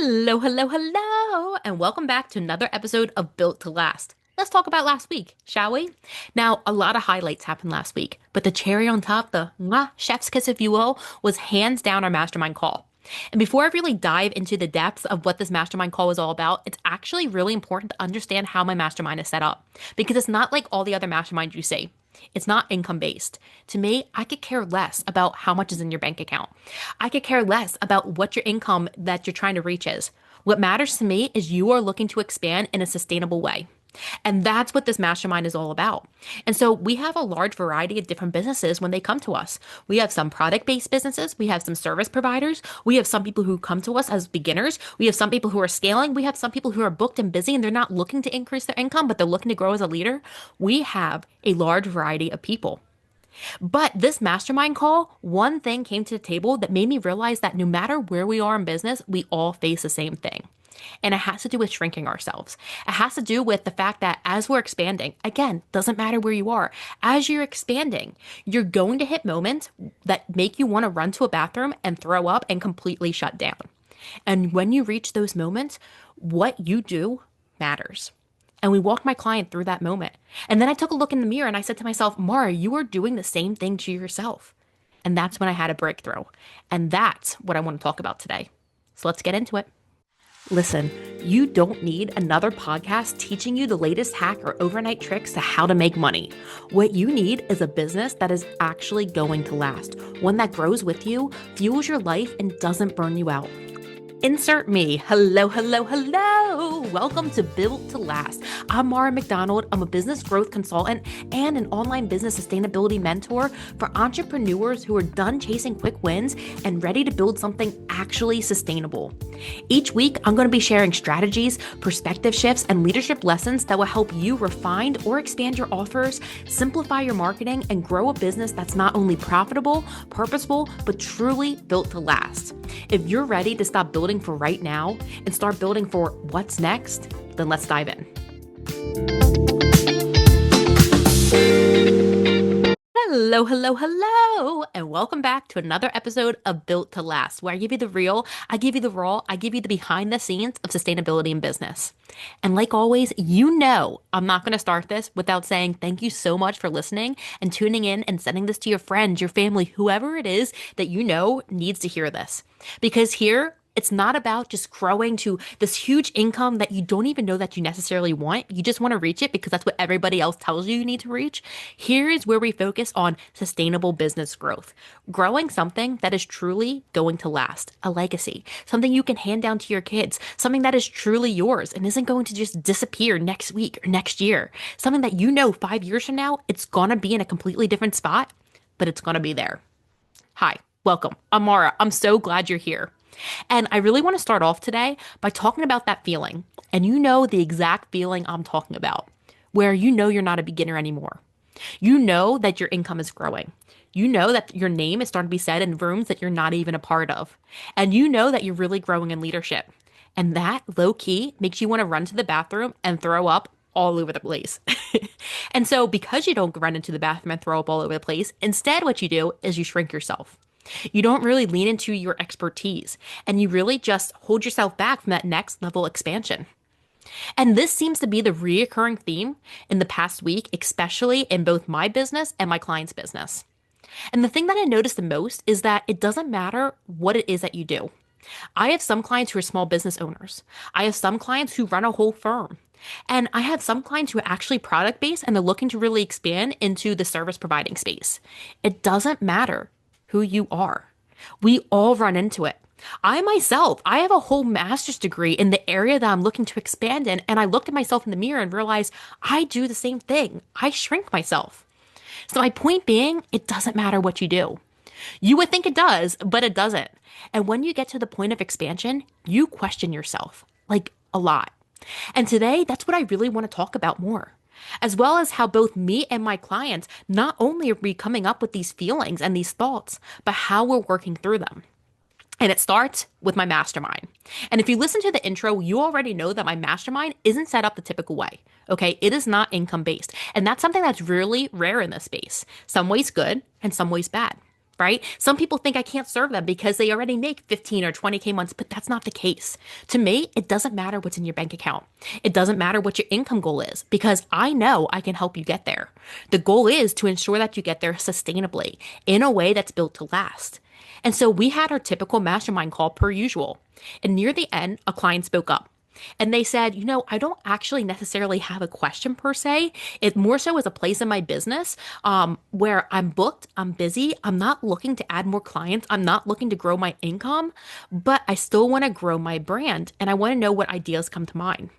Hello, hello, hello, and welcome back to another episode of Built to Last. Let's talk about last week, shall we? Now, a lot of highlights happened last week, but the cherry on top, the chef's kiss, if you will, was hands down our mastermind call. And before I really dive into the depths of what this mastermind call is all about, it's actually really important to understand how my mastermind is set up because it's not like all the other masterminds you see. It's not income based. To me, I could care less about how much is in your bank account. I could care less about what your income that you're trying to reach is. What matters to me is you are looking to expand in a sustainable way. And that's what this mastermind is all about. And so we have a large variety of different businesses when they come to us. We have some product based businesses. We have some service providers. We have some people who come to us as beginners. We have some people who are scaling. We have some people who are booked and busy and they're not looking to increase their income, but they're looking to grow as a leader. We have a large variety of people. But this mastermind call, one thing came to the table that made me realize that no matter where we are in business, we all face the same thing. And it has to do with shrinking ourselves. It has to do with the fact that as we're expanding, again, doesn't matter where you are, as you're expanding, you're going to hit moments that make you want to run to a bathroom and throw up and completely shut down. And when you reach those moments, what you do matters. And we walked my client through that moment. And then I took a look in the mirror and I said to myself, Marra, you are doing the same thing to yourself. And that's when I had a breakthrough. And that's what I want to talk about today. So let's get into it. Listen, you don't need another podcast teaching you the latest hack or overnight tricks to how to make money. What you need is a business that is actually going to last, one that grows with you, fuels your life, and doesn't burn you out. Insert me. Hello, hello, hello. Welcome to Built to Last. I'm Marra McDonald. I'm a business growth consultant and an online business sustainability mentor for entrepreneurs who are done chasing quick wins and ready to build something actually sustainable. Each week, I'm going to be sharing strategies, perspective shifts, and leadership lessons that will help you refine or expand your offers, simplify your marketing, and grow a business that's not only profitable, purposeful, but truly built to last. If you're ready to stop building for right now and start building for what's next, then let's dive in. Hello, hello, hello, and welcome back to another episode of Built to Last, where I give you the real, I give you the raw, I give you the behind the scenes of sustainability in business. And like always, you know I'm not going to start this without saying thank you so much for listening and tuning in and sending this to your friends, your family, whoever it is that you know needs to hear this. Because here, it's not about just growing to this huge income that you don't even know that you necessarily want. You just want to reach it because that's what everybody else tells you need to reach. Here is where we focus on sustainable business growth, growing something that is truly going to last, a legacy, something you can hand down to your kids, something that is truly yours and isn't going to just disappear next week or next year, something that you know 5 years from now, it's going to be in a completely different spot, but it's going to be there. Hi, welcome. I'm Marra. I'm so glad you're here. And I really want to start off today by talking about that feeling. And you know the exact feeling I'm talking about, where you know you're not a beginner anymore. You know that your income is growing. You know that your name is starting to be said in rooms that you're not even a part of. And you know that you're really growing in leadership. And that low key makes you want to run to the bathroom and throw up all over the place. And so because you don't run into the bathroom and throw up all over the place, instead what you do is you shrink yourself. You don't really lean into your expertise and you really just hold yourself back from that next level expansion. And this seems to be the reoccurring theme in the past week, especially in both my business and my client's business. And the thing that I noticed the most is that it doesn't matter what it is that you do. I have some clients who are small business owners. I have some clients who run a whole firm. And I have some clients who are actually product based and they're looking to really expand into the service providing space. It doesn't matter who you are. We all run into it. I myself, I have a whole master's degree in the area that I'm looking to expand in. And I looked at myself in the mirror and realized I do the same thing. I shrink myself. So my point being, it doesn't matter what you do. You would think it does, but it doesn't. And when you get to the point of expansion, you question yourself, like a lot. And today, that's what I really want to talk about more, as well as how both me and my clients, not only are we coming up with these feelings and these thoughts, but how we're working through them. And it starts with my mastermind. And if you listen to the intro, you already know that my mastermind isn't set up the typical way. Okay, it is not income based. And that's something that's really rare in this space. Some ways good and some ways bad. right? Some people think I can't serve them because they already make 15 or 20K months, but that's not the case. To me, it doesn't matter what's in your bank account. It doesn't matter what your income goal is because I know I can help you get there. The goal is to ensure that you get there sustainably in a way that's built to last. And so we had our typical mastermind call per usual. And near the end, a client spoke up. And they said, I don't actually necessarily have a question per se. It more so is a place in my business where I'm booked, I'm busy, I'm not looking to add more clients, I'm not looking to grow my income, but I still want to grow my brand and I want to know what ideas come to mind.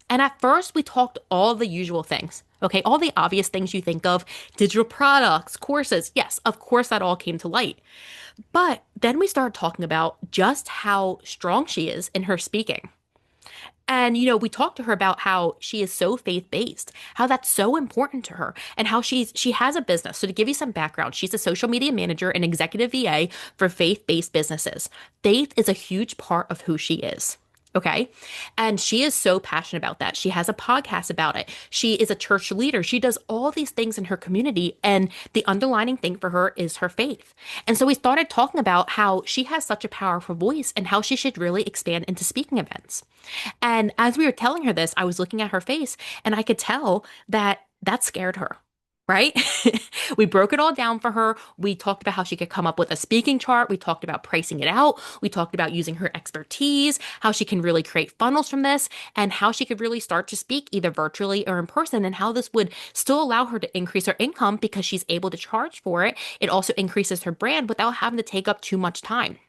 And at first, we talked all the usual things. Okay, all the obvious things you think of, digital products, courses. Yes, of course, that all came to light. But then we started talking about just how strong she is in her speaking. And, we talked to her about how she is so faith-based, how that's so important to her, and how she has a business. So to give you some background, she's a social media manager and executive VA for faith-based businesses. Faith is a huge part of who she is. Okay. And she is so passionate about that. She has a podcast about it. She is a church leader. She does all these things in her community. And the underlining thing for her is her faith. And so we started talking about how she has such a powerful voice and how she should really expand into speaking events. And as we were telling her this, I was looking at her face and I could tell that that scared her. Right? We broke it all down for her. We talked about how she could come up with a speaking chart. We talked about pricing it out. We talked about using her expertise, how she can really create funnels from this, and how she could really start to speak either virtually or in person, and how this would still allow her to increase her income because she's able to charge for it. It also increases her brand without having to take up too much time.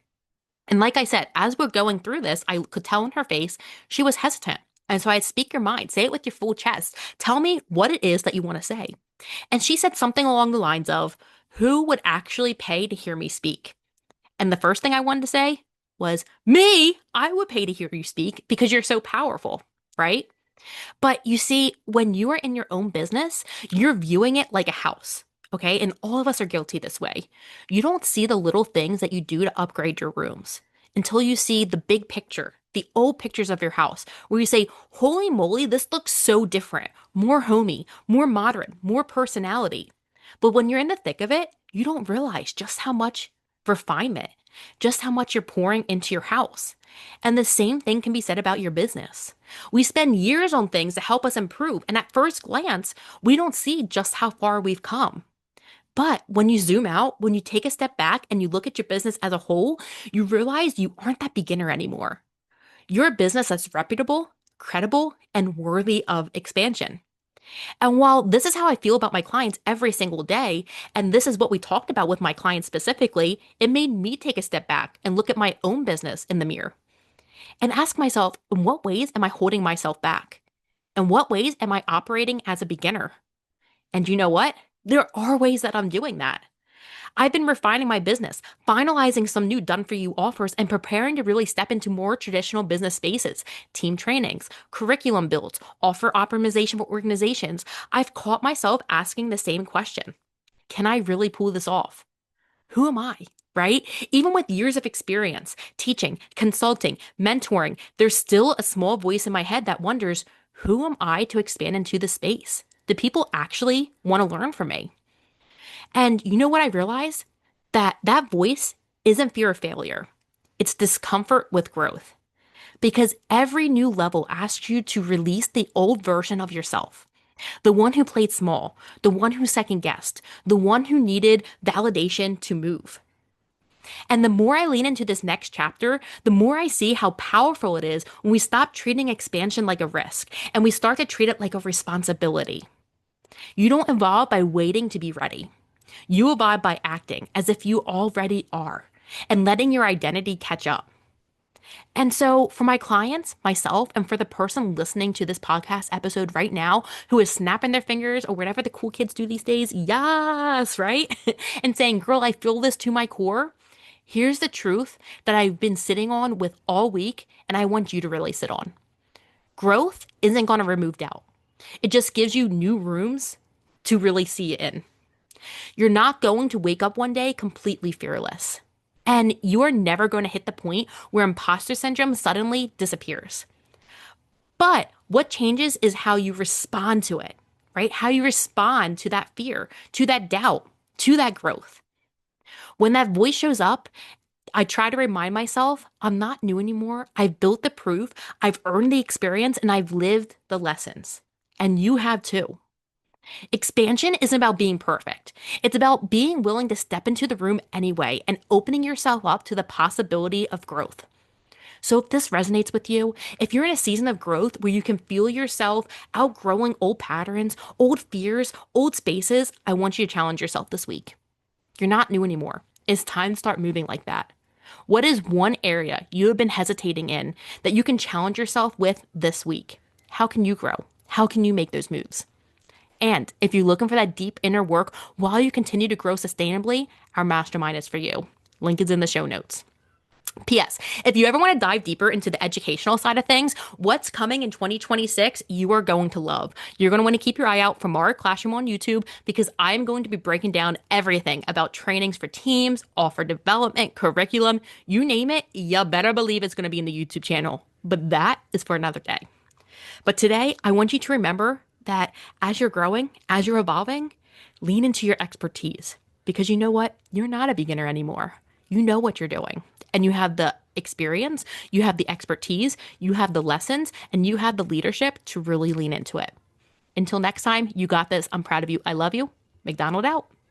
And like I said, as we're going through this, I could tell in her face she was hesitant. And so I'd speak your mind, say it with your full chest. Tell me what it is that you want to say. And she said something along the lines of, who would actually pay to hear me speak? And the first thing I wanted to say was, me, I would pay to hear you speak because you're so powerful, right? But you see, when you are in your own business, you're viewing it like a house. Okay. And all of us are guilty this way. You don't see the little things that you do to upgrade your rooms until you see the big picture, the old pictures of your house, where you say, holy moly, this looks so different, more homey, more modern, more personality. But when you're in the thick of it, you don't realize just how much refinement, just how much you're pouring into your house. And the same thing can be said about your business. We spend years on things to help us improve, and at first glance, we don't see just how far we've come. But when you zoom out, when you take a step back and you look at your business as a whole, you realize you aren't that beginner anymore. You're a business that's reputable, credible, and worthy of expansion. And while this is how I feel about my clients every single day, and this is what we talked about with my clients specifically, it made me take a step back and look at my own business in the mirror and ask myself, in what ways am I holding myself back? In what ways am I operating as a beginner? And you know what? There are ways that I'm doing that. I've been refining my business, finalizing some new done for you offers, and preparing to really step into more traditional business spaces, team trainings, curriculum builds, offer optimization for organizations. I've caught myself asking the same question. Can I really pull this off? Who am I? Right? Even with years of experience, teaching, consulting, mentoring, there's still a small voice in my head that wonders, who am I to expand into the space? Do people actually want to learn from me? And you know what I realized? That voice isn't fear of failure. It's discomfort with growth. Because every new level asks you to release the old version of yourself. The one who played small, the one who second guessed, the one who needed validation to move. And the more I lean into this next chapter, the more I see how powerful it is when we stop treating expansion like a risk and we start to treat it like a responsibility. You don't evolve by waiting to be ready. You evolve by acting as if you already are and letting your identity catch up. And so, for my clients, myself, and for the person listening to this podcast episode right now who is snapping their fingers or whatever the cool kids do these days, yes, right? And saying, girl, I feel this to my core. Here's the truth that I've been sitting on with all week, and I want you to really sit on. Growth isn't going to remove doubt. It just gives you new rooms to really see it in. You're not going to wake up one day completely fearless. And you are never going to hit the point where imposter syndrome suddenly disappears. But what changes is how you respond to it, right? How you respond to that fear, to that doubt, to that growth. When that voice shows up, I try to remind myself I'm not new anymore. I've built the proof, I've earned the experience, and I've lived the lessons. And you have too. Expansion isn't about being perfect. It's about being willing to step into the room anyway and opening yourself up to the possibility of growth. So, if this resonates with you, if you're in a season of growth where you can feel yourself outgrowing old patterns, old fears, old spaces, I want you to challenge yourself this week. You're not new anymore. It's time to start moving like that. What is one area you have been hesitating in that you can challenge yourself with this week? How can you grow? How can you make those moves? And if you're looking for that deep inner work while you continue to grow sustainably, our mastermind is for you. Link is in the show notes. P.S. If you ever want to dive deeper into the educational side of things, what's coming in 2026, you are going to love. You're going to want to keep your eye out for Marra Classroom on YouTube because I'm going to be breaking down everything about trainings for teams, offer development, curriculum, you name it, you better believe it's going to be in the YouTube channel. But that is for another day. But today, I want you to remember that as you're growing, as you're evolving, lean into your expertise because you know what? You're not a beginner anymore. You know what you're doing and you have the experience, you have the expertise, you have the lessons, and you have the leadership to really lean into it. Until next time, you got this. I'm proud of you. I love you. McDonald out.